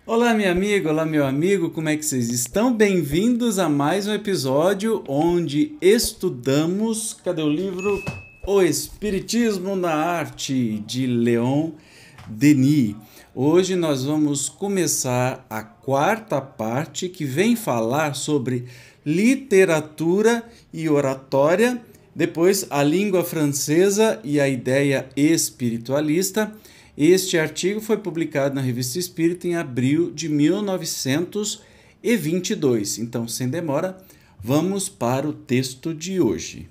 Olá, minha amiga, olá, meu amigo, como é que vocês estão? Bem-vindos a mais um episódio onde estudamos, cadê o livro? O Espiritismo na Arte, de Leon Denis. Hoje nós vamos começar a quarta parte que vem falar sobre literatura e oratória, depois a língua francesa e a ideia espiritualista. Este artigo foi publicado na Revista Espírita em abril de 1922. Então, sem demora, vamos para o texto de hoje.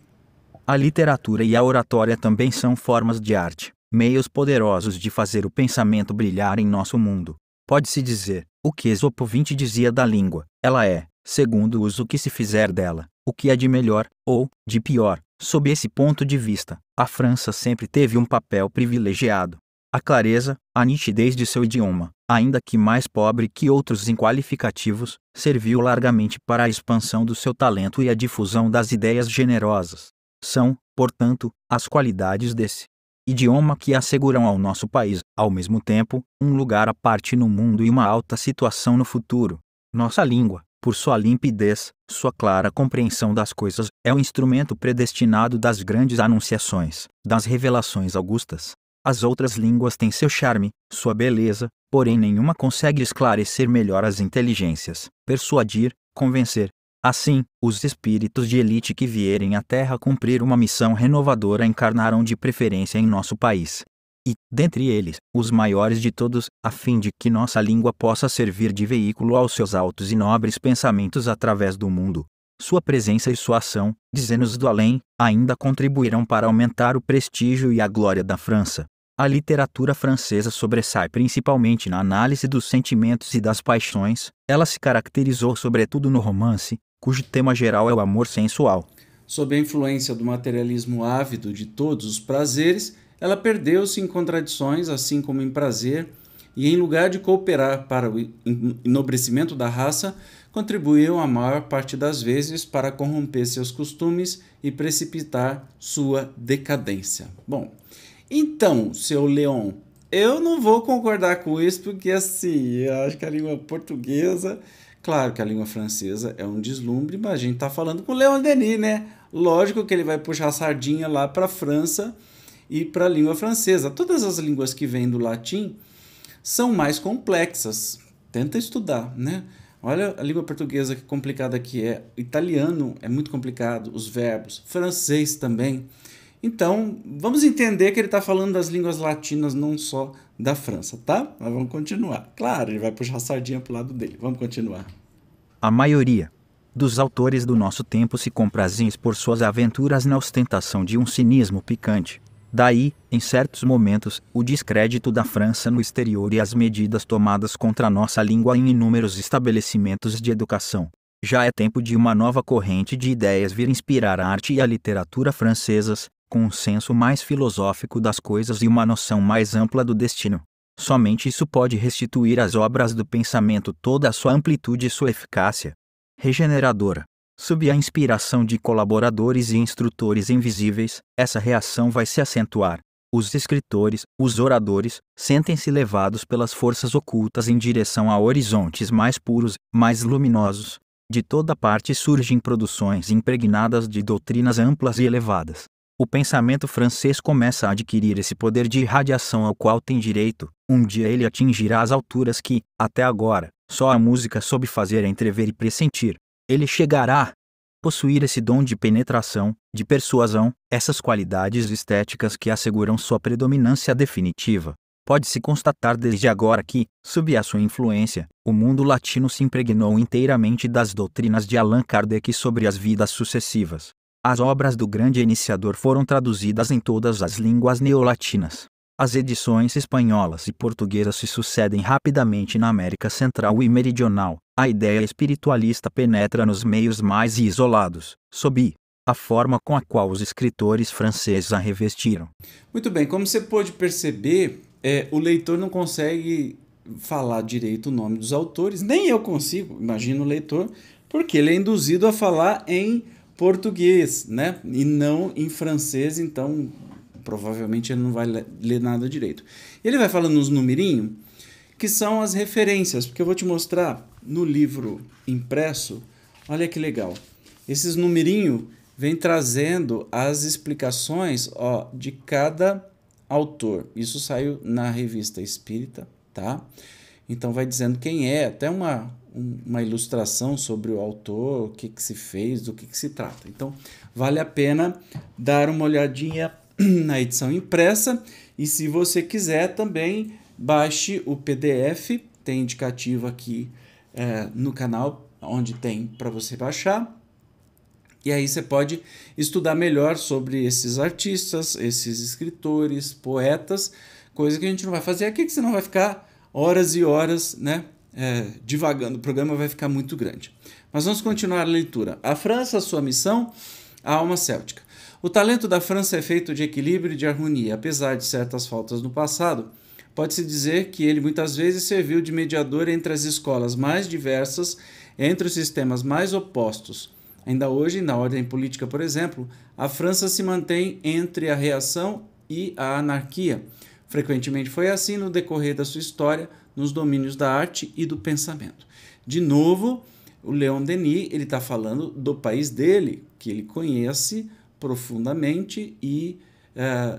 A literatura e a oratória também são formas de arte, meios poderosos de fazer o pensamento brilhar em nosso mundo. Pode-se dizer, o que Esopo 20 dizia da língua, ela é, segundo o uso que se fizer dela, o que é de melhor, ou, de pior. Sob esse ponto de vista, a França sempre teve um papel privilegiado. A clareza, a nitidez de seu idioma, ainda que mais pobre que outros em qualificativos, serviu largamente para a expansão do seu talento e a difusão das ideias generosas. São, portanto, as qualidades desse idioma que asseguram ao nosso país, ao mesmo tempo, um lugar à parte no mundo e uma alta situação no futuro. Nossa língua, por sua limpidez, sua clara compreensão das coisas, é o instrumento predestinado das grandes anunciações, das revelações augustas. As outras línguas têm seu charme, sua beleza, porém nenhuma consegue esclarecer melhor as inteligências, persuadir, convencer. Assim, os espíritos de elite que vierem à Terra cumprir uma missão renovadora encarnarão de preferência em nosso país. E, dentre eles, os maiores de todos, a fim de que nossa língua possa servir de veículo aos seus altos e nobres pensamentos através do mundo. Sua presença e sua ação, dizemos do além, ainda contribuirão para aumentar o prestígio e a glória da França. A literatura francesa sobressai principalmente na análise dos sentimentos e das paixões. Ela se caracterizou sobretudo no romance, cujo tema geral é o amor sensual. Sob a influência do materialismo ávido de todos os prazeres, ela perdeu-se em contradições, assim como em prazer, e em lugar de cooperar para o enobrecimento da raça, contribuiu a maior parte das vezes para corromper seus costumes e precipitar sua decadência. Bom, então, seu Leon, eu não vou concordar com isso porque, assim, eu acho que a língua portuguesa, claro que a língua francesa é um deslumbre, mas a gente tá falando com o Leon Denis, né? Lógico que ele vai puxar a sardinha lá para a França e para a língua francesa. Todas as línguas que vêm do latim são mais complexas. Tenta estudar, né? Olha a língua portuguesa que complicada que é. Italiano é muito complicado, os verbos. Francês também. Então, vamos entender que ele está falando das línguas latinas, não só da França, tá? Mas vamos continuar. Claro, ele vai puxar a sardinha pro lado dele. Vamos continuar. A maioria dos autores do nosso tempo se comprazem por suas aventuras na ostentação de um cinismo picante. Daí, em certos momentos, o descrédito da França no exterior e as medidas tomadas contra a nossa língua em inúmeros estabelecimentos de educação. Já é tempo de uma nova corrente de ideias vir inspirar a arte e a literatura francesas, com um senso mais filosófico das coisas e uma noção mais ampla do destino. Somente isso pode restituir às obras do pensamento toda a sua amplitude e sua eficácia regeneradora. Sob a inspiração de colaboradores e instrutores invisíveis, essa reação vai se acentuar. Os escritores, os oradores, sentem-se levados pelas forças ocultas em direção a horizontes mais puros, mais luminosos. De toda parte surgem produções impregnadas de doutrinas amplas e elevadas. O pensamento francês começa a adquirir esse poder de irradiação ao qual tem direito. Um dia ele atingirá as alturas que, até agora, só a música soube fazer entrever e pressentir. Ele chegará a possuir esse dom de penetração, de persuasão, essas qualidades estéticas que asseguram sua predominância definitiva. Pode-se constatar desde agora que, sob a sua influência, o mundo latino se impregnou inteiramente das doutrinas de Allan Kardec sobre as vidas sucessivas. As obras do grande iniciador foram traduzidas em todas as línguas neolatinas. As edições espanholas e portuguesas se sucedem rapidamente na América Central e Meridional. A ideia espiritualista penetra nos meios mais isolados, sob a forma com a qual os escritores franceses a revestiram. Muito bem, como você pode perceber, o leitor não consegue falar direito o nome dos autores, nem eu consigo, imagino o leitor, porque ele é induzido a falar em português, né? E não em francês, então provavelmente ele não vai ler nada direito. Ele vai falando uns numerinhos que são as referências, porque eu vou te mostrar no livro impresso. Olha que legal. Esses numerinhos vêm trazendo as explicações, ó, de cada autor. Isso saiu na Revista Espírita, tá? Então vai dizendo quem é, até uma ilustração sobre o autor, o que se fez, do que se trata. Então vale a pena dar uma olhadinha na edição impressa, e se você quiser também baixe o PDF, tem indicativo aqui no canal onde tem para você baixar, e aí você pode estudar melhor sobre esses artistas, esses escritores, poetas, coisa que a gente não vai fazer aqui, que senão vai ficar horas e horas, né, divagando, o programa vai ficar muito grande. Mas vamos continuar a leitura. A França, sua missão, a alma céltica. O talento da França é feito de equilíbrio e de harmonia. Apesar de certas faltas no passado, pode-se dizer que ele muitas vezes serviu de mediador entre as escolas mais diversas, entre os sistemas mais opostos. Ainda hoje, na ordem política, por exemplo, a França se mantém entre a reação e a anarquia. Frequentemente foi assim no decorrer da sua história, nos domínios da arte e do pensamento. De novo, o Leon Denis está falando do país dele, que ele conhece profundamente e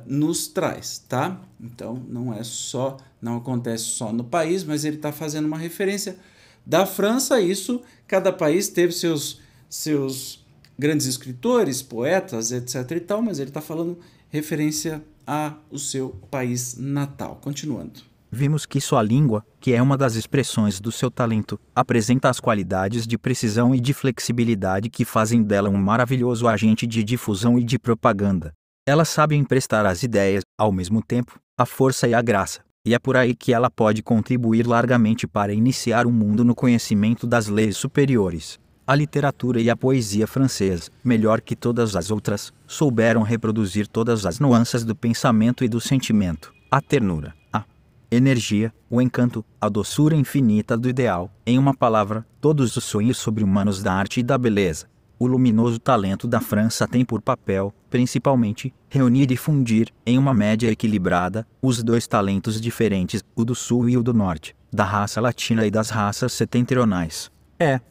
nos traz, tá? Então não acontece só no país, mas ele está fazendo uma referência da França. Isso, cada país teve seus grandes escritores, poetas, etc. e tal, mas ele está falando referência ao seu país natal. Continuando. Vimos que sua língua, que é uma das expressões do seu talento, apresenta as qualidades de precisão e de flexibilidade que fazem dela um maravilhoso agente de difusão e de propaganda. Ela sabe emprestar às ideias, ao mesmo tempo, a força e a graça, e é por aí que ela pode contribuir largamente para iniciar o mundo no conhecimento das leis superiores. A literatura e a poesia francesa, melhor que todas as outras, souberam reproduzir todas as nuances do pensamento e do sentimento, a ternura, a energia, o encanto, a doçura infinita do ideal, em uma palavra, todos os sonhos sobre-humanos da arte e da beleza. O luminoso talento da França tem por papel, principalmente, reunir e fundir, em uma média equilibrada, os dois talentos diferentes, o do sul e o do norte, da raça latina e das raças setentrionais.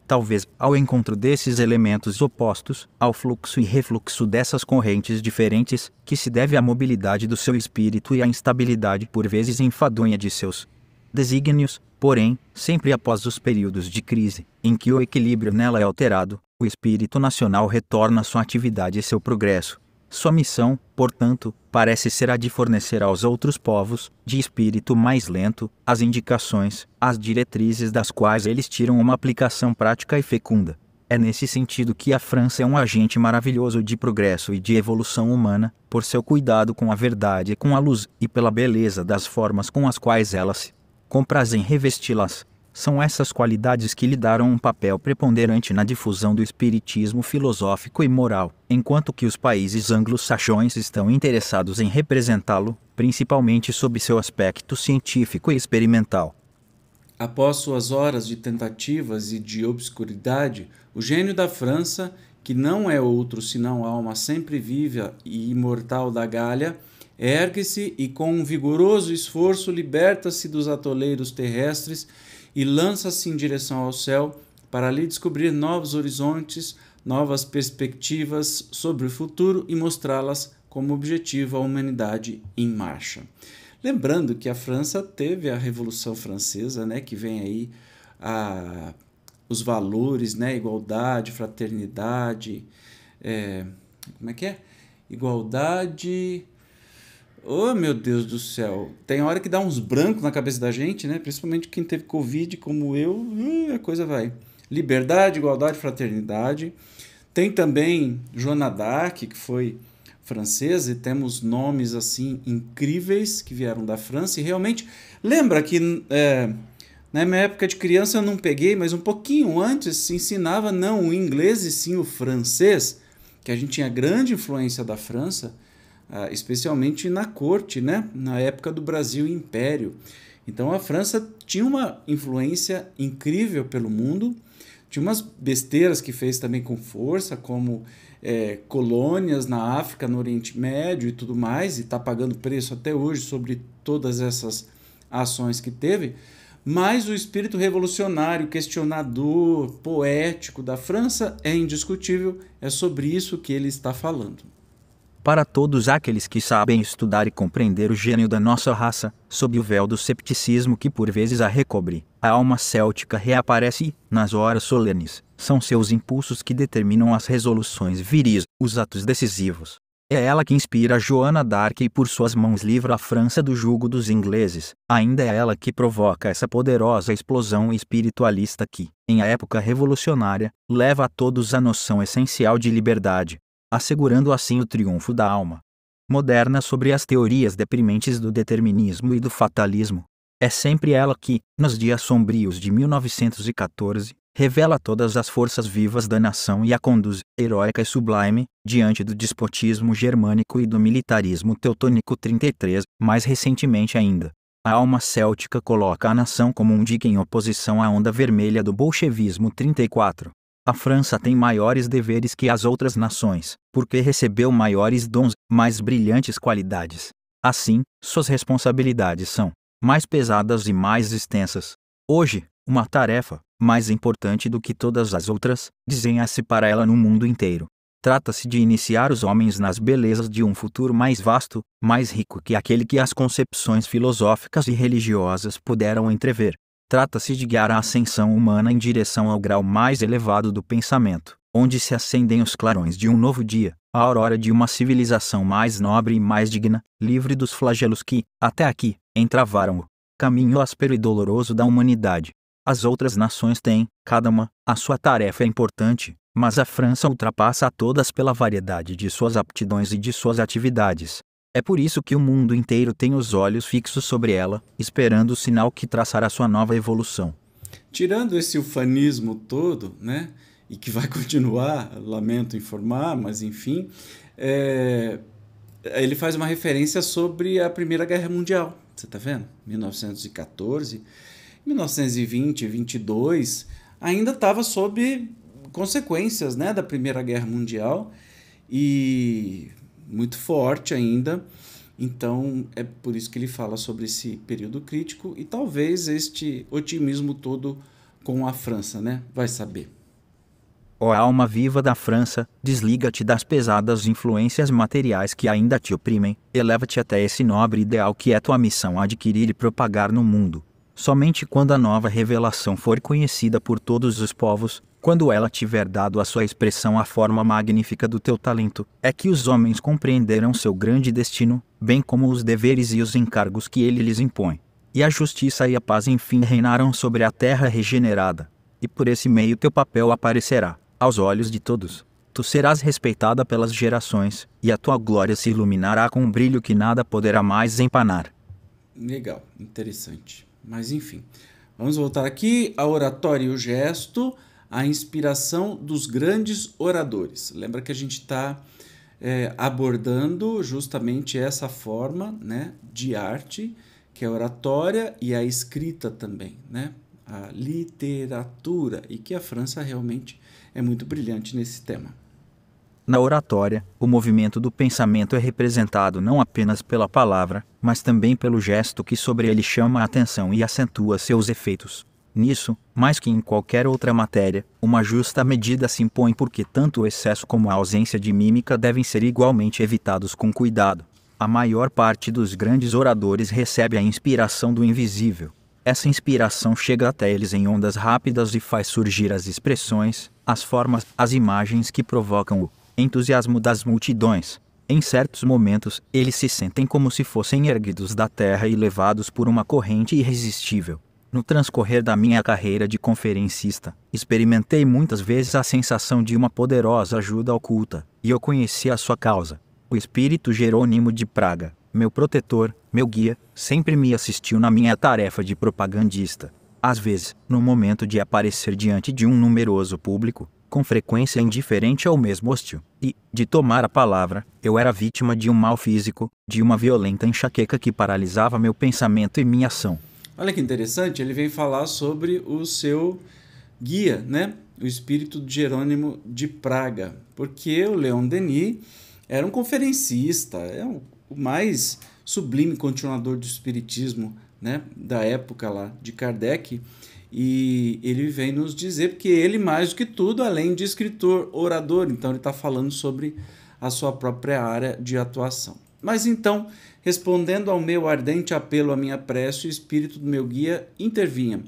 Talvez, ao encontro desses elementos opostos, ao fluxo e refluxo dessas correntes diferentes, que se deve à mobilidade do seu espírito e à instabilidade por vezes enfadonha de seus desígnios, porém, sempre após os períodos de crise, em que o equilíbrio nela é alterado, o espírito nacional retorna à sua atividade e seu progresso. Sua missão, portanto, parece ser a de fornecer aos outros povos, de espírito mais lento, as indicações, as diretrizes das quais eles tiram uma aplicação prática e fecunda. É nesse sentido que a França é um agente maravilhoso de progresso e de evolução humana, por seu cuidado com a verdade e com a luz, e pela beleza das formas com as quais elas se comprazem revesti-las. São essas qualidades que lhe deram um papel preponderante na difusão do espiritismo filosófico e moral, enquanto que os países anglo-saxões estão interessados em representá-lo, principalmente sob seu aspecto científico e experimental. Após suas horas de tentativas e de obscuridade, o gênio da França, que não é outro senão a alma sempre viva e imortal da Gália, ergue-se e com um vigoroso esforço liberta-se dos atoleiros terrestres e lança-se em direção ao céu para ali descobrir novos horizontes, novas perspectivas sobre o futuro e mostrá-las como objetivo à humanidade em marcha. Lembrando que a França teve a Revolução Francesa, né, que vem aí os valores, né, igualdade, fraternidade, como é que é? Igualdade... Oh, meu Deus do céu, tem hora que dá uns brancos na cabeça da gente, né? Principalmente quem teve Covid, como eu, a coisa vai. Liberdade, igualdade, fraternidade. Tem também Joana d'Arc, que foi francesa, e temos nomes assim incríveis que vieram da França. E realmente, lembra que na minha época de criança eu não peguei, mas um pouquinho antes se ensinava não o inglês e sim o francês, que a gente tinha grande influência da França, especialmente na corte, né? Na época do Brasil Império. Então a França tinha uma influência incrível pelo mundo, tinha umas besteiras que fez também com força, como colônias na África, no Oriente Médio e tudo mais, e está pagando preço até hoje sobre todas essas ações que teve, Mas o espírito revolucionário, questionador, poético da França é indiscutível, é sobre isso que ele está falando. Para todos aqueles que sabem estudar e compreender o gênio da nossa raça, sob o véu do cepticismo que por vezes a recobre, a alma céltica reaparece e, nas horas solenes, são seus impulsos que determinam as resoluções viris, os atos decisivos. É ela que inspira Joana d'Arc e por suas mãos livra a França do jugo dos ingleses. Ainda é ela que provoca essa poderosa explosão espiritualista que, em a época revolucionária, leva a todos a noção essencial de liberdade, assegurando assim o triunfo da alma moderna sobre as teorias deprimentes do determinismo e do fatalismo. É sempre ela que, nos dias sombrios de 1914, revela todas as forças vivas da nação e a conduz, heróica e sublime, diante do despotismo germânico e do militarismo teutônico. 33. Mais recentemente ainda, a alma céltica coloca a nação como um dique em oposição à onda vermelha do bolchevismo. 34. A França tem maiores deveres que as outras nações, porque recebeu maiores dons, mais brilhantes qualidades. Assim, suas responsabilidades são mais pesadas e mais extensas. Hoje, uma tarefa, mais importante do que todas as outras, desenha-se para ela no mundo inteiro. Trata-se de iniciar os homens nas belezas de um futuro mais vasto, mais rico que aquele que as concepções filosóficas e religiosas puderam entrever. Trata-se de guiar a ascensão humana em direção ao grau mais elevado do pensamento, onde se acendem os clarões de um novo dia, a aurora de uma civilização mais nobre e mais digna, livre dos flagelos que, até aqui, entravaram o caminho áspero e doloroso da humanidade. As outras nações têm, cada uma, a sua tarefa importante, mas a França ultrapassa a todas pela variedade de suas aptidões e de suas atividades. É por isso que o mundo inteiro tem os olhos fixos sobre ela, esperando o sinal que traçará sua nova evolução. Tirando esse ufanismo todo, né, e que vai continuar, lamento informar, mas enfim, ele faz uma referência sobre a Primeira Guerra Mundial. Você está vendo? 1914, 1920, 22, ainda estava sob consequências, né, da Primeira Guerra Mundial e muito forte ainda. Então é por isso que ele fala sobre esse período crítico e talvez este otimismo todo com a França, né? Vai saber. Ó alma viva da França, desliga-te das pesadas influências materiais que ainda te oprimem, eleva-te até esse nobre ideal que é tua missão adquirir e propagar no mundo. Somente quando a nova revelação for conhecida por todos os povos, quando ela tiver dado à sua expressão a forma magnífica do teu talento, é que os homens compreenderão seu grande destino, bem como os deveres e os encargos que ele lhes impõe. E a justiça e a paz enfim reinarão sobre a terra regenerada. E por esse meio teu papel aparecerá aos olhos de todos. Tu serás respeitada pelas gerações, e a tua glória se iluminará com um brilho que nada poderá mais empanar. Legal, interessante. Mas enfim, vamos voltar aqui ao oratório e o gesto, a inspiração dos grandes oradores. Lembra que a gente está abordando justamente essa forma, né, de arte, que é a oratória e a escrita também, né? A literatura, e que a França realmente é muito brilhante nesse tema. Na oratória, o movimento do pensamento é representado não apenas pela palavra, mas também pelo gesto que sobre ele chama a atenção e acentua seus efeitos. Nisso, mais que em qualquer outra matéria, uma justa medida se impõe porque tanto o excesso como a ausência de mímica devem ser igualmente evitados com cuidado. A maior parte dos grandes oradores recebe a inspiração do invisível. Essa inspiração chega até eles em ondas rápidas e faz surgir as expressões, as formas, as imagens que provocam o entusiasmo das multidões. Em certos momentos, eles se sentem como se fossem erguidos da terra e levados por uma corrente irresistível. No transcorrer da minha carreira de conferencista, experimentei muitas vezes a sensação de uma poderosa ajuda oculta, e eu conheci a sua causa. O espírito Jerônimo de Praga, meu protetor, meu guia, sempre me assistiu na minha tarefa de propagandista. Às vezes, no momento de aparecer diante de um numeroso público, com frequência indiferente ou mesmo hostil, e, de tomar a palavra, eu era vítima de um mal físico, de uma violenta enxaqueca que paralisava meu pensamento e minha ação. Olha que interessante, ele vem falar sobre o seu guia, né? O espírito de Jerônimo de Praga, porque o Leon Denis era um conferencista, o mais sublime continuador do espiritismo, né, da época lá de Kardec, e ele vem nos dizer, porque ele, mais do que tudo, além de escritor, orador, então ele está falando sobre a sua própria área de atuação. Mas então, respondendo ao meu ardente apelo à minha prece, o espírito do meu guia intervinha.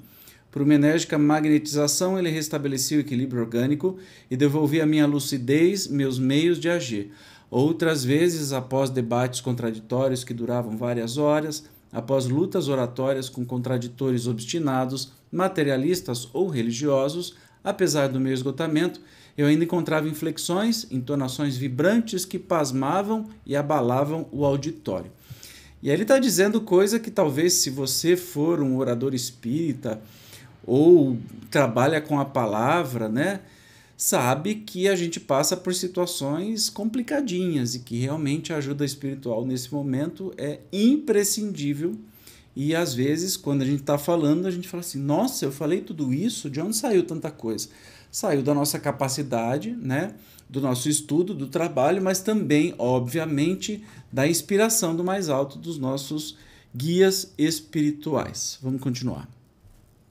Por uma enérgica magnetização, ele restabelecia o equilíbrio orgânico e devolvia à minha lucidez meus meios de agir. Outras vezes, após debates contraditórios que duravam várias horas, após lutas oratórias com contraditores obstinados, materialistas ou religiosos, apesar do meu esgotamento, eu ainda encontrava inflexões, entonações vibrantes que pasmavam e abalavam o auditório. E aí ele está dizendo coisa que talvez, se você for um orador espírita ou trabalha com a palavra, né, sabe que a gente passa por situações complicadinhas e que realmente a ajuda espiritual nesse momento é imprescindível. E às vezes, quando a gente está falando, a gente fala assim, nossa, eu falei tudo isso? De onde saiu tanta coisa? Saiu da nossa capacidade, né, do nosso estudo, do trabalho, mas também, obviamente, da inspiração do mais alto dos nossos guias espirituais. Vamos continuar.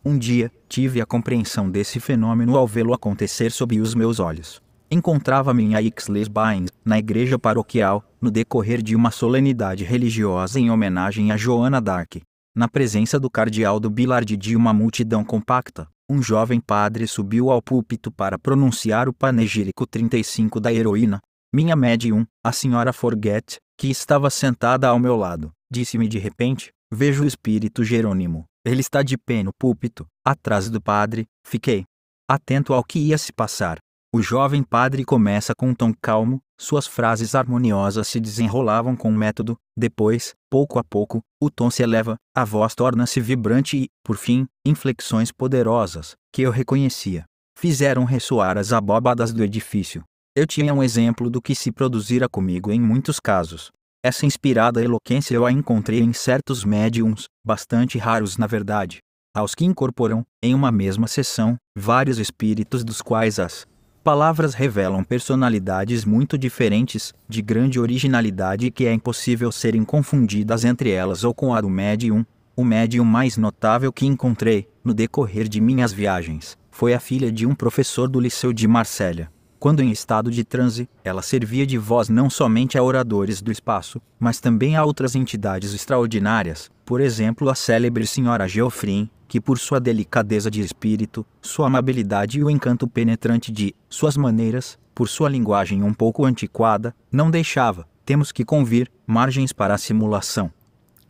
Um dia, tive a compreensão desse fenômeno ao vê-lo acontecer sob os meus olhos. Encontrava-me em Aix-les-Bains, na igreja paroquial, no decorrer de uma solenidade religiosa em homenagem a Joana d'Arc. Na presença do cardeal do Billard e de uma multidão compacta, um jovem padre subiu ao púlpito para pronunciar o panegírico 35 da heroína. Minha médium, a senhora Forget, que estava sentada ao meu lado, disse-me de repente, vejo o espírito Jerônimo. Ele está de pé no púlpito, atrás do padre. Fiquei atento ao que ia se passar. O jovem padre começa com um tom calmo, suas frases harmoniosas se desenrolavam com método, depois, pouco a pouco, o tom se eleva, a voz torna-se vibrante e, por fim, inflexões poderosas, que eu reconhecia, fizeram ressoar as abóbadas do edifício. Eu tinha um exemplo do que se produzira comigo em muitos casos. Essa inspirada eloquência eu a encontrei em certos médiums, bastante raros na verdade, aos que incorporam, em uma mesma sessão, vários espíritos dos quais as palavras revelam personalidades muito diferentes, de grande originalidade e que é impossível serem confundidas entre elas ou com a do médium. O médium mais notável que encontrei, no decorrer de minhas viagens, foi a filha de um professor do Liceu de Marsella. Quando em estado de transe, ela servia de voz não somente a oradores do espaço, mas também a outras entidades extraordinárias, por exemplo a célebre senhora Geoffrin, que por sua delicadeza de espírito, sua amabilidade e o encanto penetrante de suas maneiras, por sua linguagem um pouco antiquada, não deixava, temos que convir, margens para a simulação.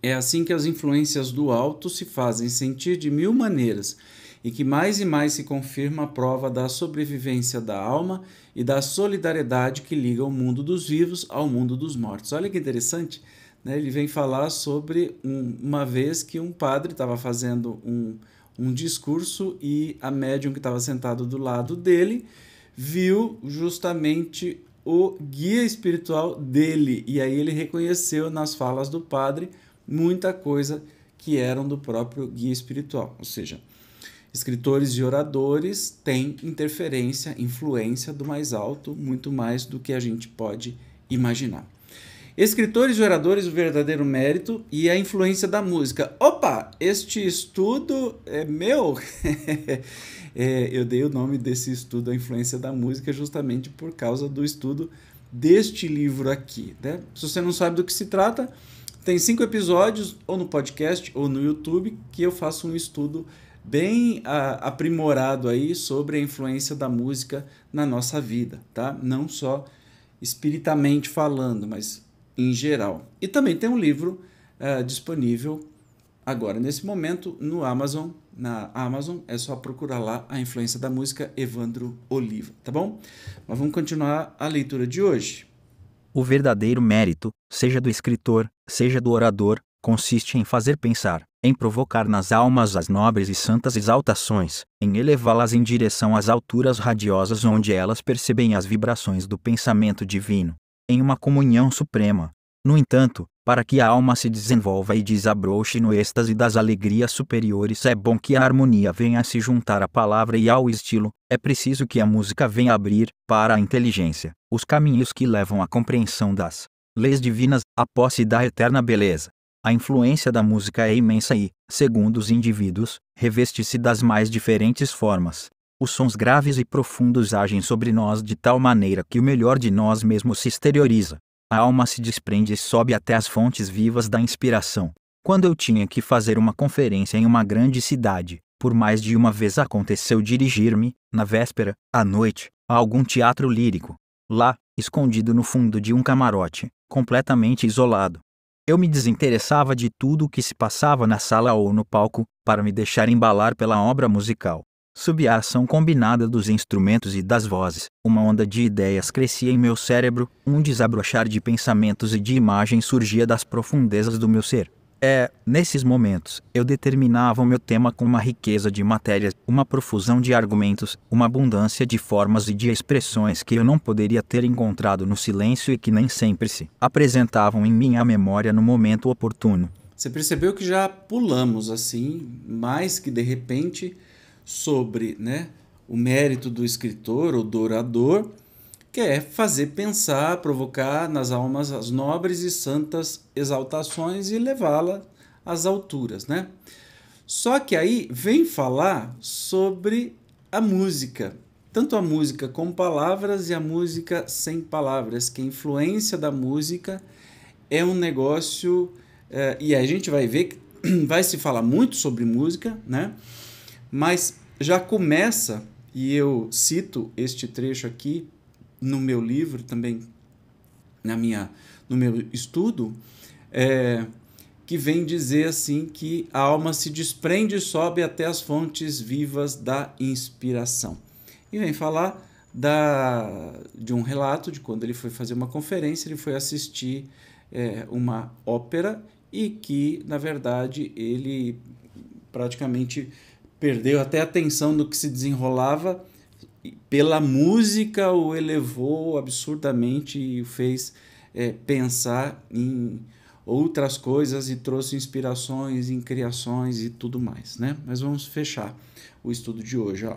É assim que as influências do alto se fazem sentir de mil maneiras, e que mais e mais se confirma a prova da sobrevivência da alma e da solidariedade que liga o mundo dos vivos ao mundo dos mortos. Olha que interessante, né? Ele vem falar sobre uma vez que um padre estava fazendo um discurso e a médium que estava sentado do lado dele viu justamente o guia espiritual dele, e aí ele reconheceu nas falas do padre muita coisa que eram do próprio guia espiritual, ou seja, escritores e oradores têm interferência, influência do mais alto, muito mais do que a gente pode imaginar. Escritores e oradores, o verdadeiro mérito e a influência da música. Opa, este estudo é meu? Eu dei o nome desse estudo, a influência da música, justamente por causa do estudo deste livro aqui, né? Se você não sabe do que se trata, tem 5 episódios, ou no podcast, ou no YouTube, que eu faço um estudo bem aprimorado aí sobre a influência da música na nossa vida, tá? Não só espiritamente falando, mas em geral. E também tem um livro disponível agora, nesse momento, no Amazon. Na Amazon é só procurar lá a influência da música Evandro Oliva, tá bom? Mas vamos continuar a leitura de hoje. O verdadeiro mérito, seja do escritor, seja do orador, consiste em fazer pensar, em provocar nas almas as nobres e santas exaltações, em elevá-las em direção às alturas radiosas onde elas percebem as vibrações do pensamento divino, em uma comunhão suprema. No entanto, para que a alma se desenvolva e desabroche no êxtase das alegrias superiores, é bom que a harmonia venha a se juntar à palavra e ao estilo, é preciso que a música venha abrir, para a inteligência, os caminhos que levam à compreensão das leis divinas, a posse da eterna beleza. A influência da música é imensa e, segundo os indivíduos, reveste-se das mais diferentes formas. Os sons graves e profundos agem sobre nós de tal maneira que o melhor de nós mesmos se exterioriza. A alma se desprende e sobe até as fontes vivas da inspiração. Quando eu tinha que fazer uma conferência em uma grande cidade, por mais de uma vez aconteceu dirigir-me, na véspera, à noite, a algum teatro lírico. Lá, escondido no fundo de um camarote, completamente isolado, eu me desinteressava de tudo o que se passava na sala ou no palco, para me deixar embalar pela obra musical. Sob a ação combinada dos instrumentos e das vozes, uma onda de ideias crescia em meu cérebro, um desabrochar de pensamentos e de imagens surgia das profundezas do meu ser. Nesses momentos, eu determinava o meu tema com uma riqueza de matérias, uma profusão de argumentos, uma abundância de formas e de expressões que eu não poderia ter encontrado no silêncio e que nem sempre se apresentavam em minha memória no momento oportuno. Você percebeu que já pulamos assim, mais que de repente, sobre, né, o mérito do escritor ou do orador, que é fazer pensar, provocar nas almas as nobres e santas exaltações e levá-la às alturas, né? Só que aí vem falar sobre a música, tanto a música com palavras e a música sem palavras, que a influência da música é um negócio, e a gente vai ver que vai se falar muito sobre música, né? Mas já começa, e eu cito este trecho aqui, no meu livro também, no meu estudo, que vem dizer assim que a alma se desprende e sobe até as fontes vivas da inspiração. E vem falar de um relato de quando ele foi fazer uma conferência, ele foi assistir uma ópera e que, na verdade, ele praticamente perdeu até a atenção do que se desenrolava. Pela música o elevou absurdamente e o fez pensar em outras coisas e trouxe inspirações em criações e tudo mais, né? Mas vamos fechar o estudo de hoje, ó.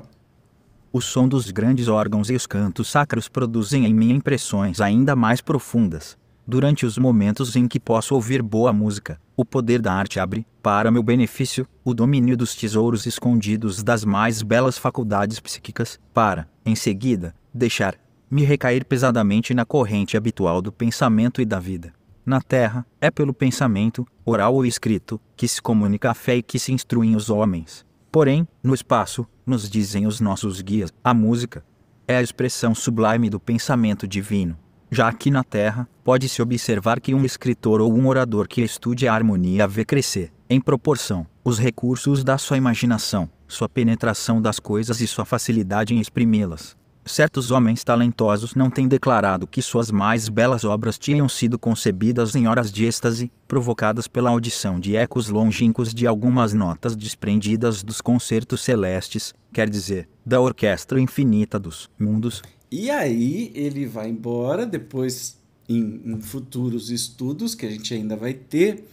O som dos grandes órgãos e os cantos sacros produzem em mim impressões ainda mais profundas. Durante os momentos em que posso ouvir boa música, o poder da arte abre, para meu benefício, o domínio dos tesouros escondidos das mais belas faculdades psíquicas, para, em seguida, deixar-me recair pesadamente na corrente habitual do pensamento e da vida. Na terra, é pelo pensamento, oral ou escrito, que se comunica a fé e que se instruem os homens. Porém, no espaço, nos dizem os nossos guias, a música é a expressão sublime do pensamento divino. Já aqui na Terra, pode-se observar que um escritor ou um orador que estude a harmonia vê crescer, em proporção, os recursos da sua imaginação, sua penetração das coisas e sua facilidade em exprimi-las. Certos homens talentosos não têm declarado que suas mais belas obras tinham sido concebidas em horas de êxtase, provocadas pela audição de ecos longínquos de algumas notas desprendidas dos concertos celestes, quer dizer, da orquestra infinita dos mundos. E aí ele vai embora, depois em futuros estudos que a gente ainda vai ter,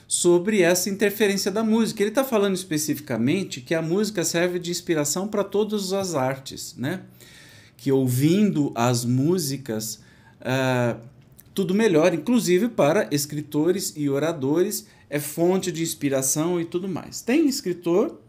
sobre essa interferência da música. Ele está falando especificamente que a música serve de inspiração para todas as artes, né? Que ouvindo as músicas, tudo melhora, inclusive para escritores e oradores, é fonte de inspiração e tudo mais. Tem escritor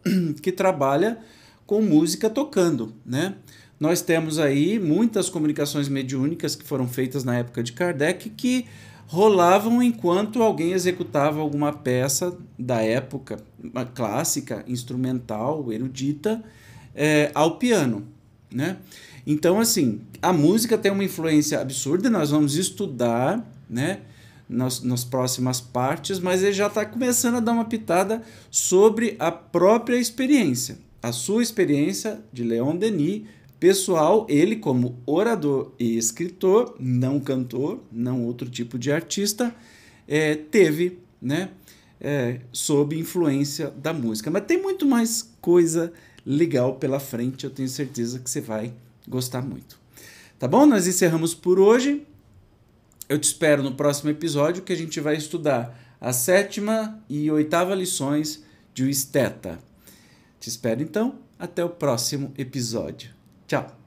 que trabalha com música tocando, né? Nós temos aí muitas comunicações mediúnicas que foram feitas na época de Kardec que rolavam enquanto alguém executava alguma peça da época, uma clássica, instrumental, erudita, ao piano, né? Então, assim, a música tem uma influência absurda, nós vamos estudar, né, nas próximas partes, mas ele já está começando a dar uma pitada sobre a própria experiência, a sua experiência de Leon Denis, pessoal, ele como orador e escritor, não cantor, não outro tipo de artista, teve, né, sob influência da música. Mas tem muito mais coisa legal pela frente, eu tenho certeza que você vai gostar muito. Tá bom? Nós encerramos por hoje. Eu te espero no próximo episódio que a gente vai estudar a 7ª e 8ª lições de O Esteta. Te espero então. Até o próximo episódio. Tchau!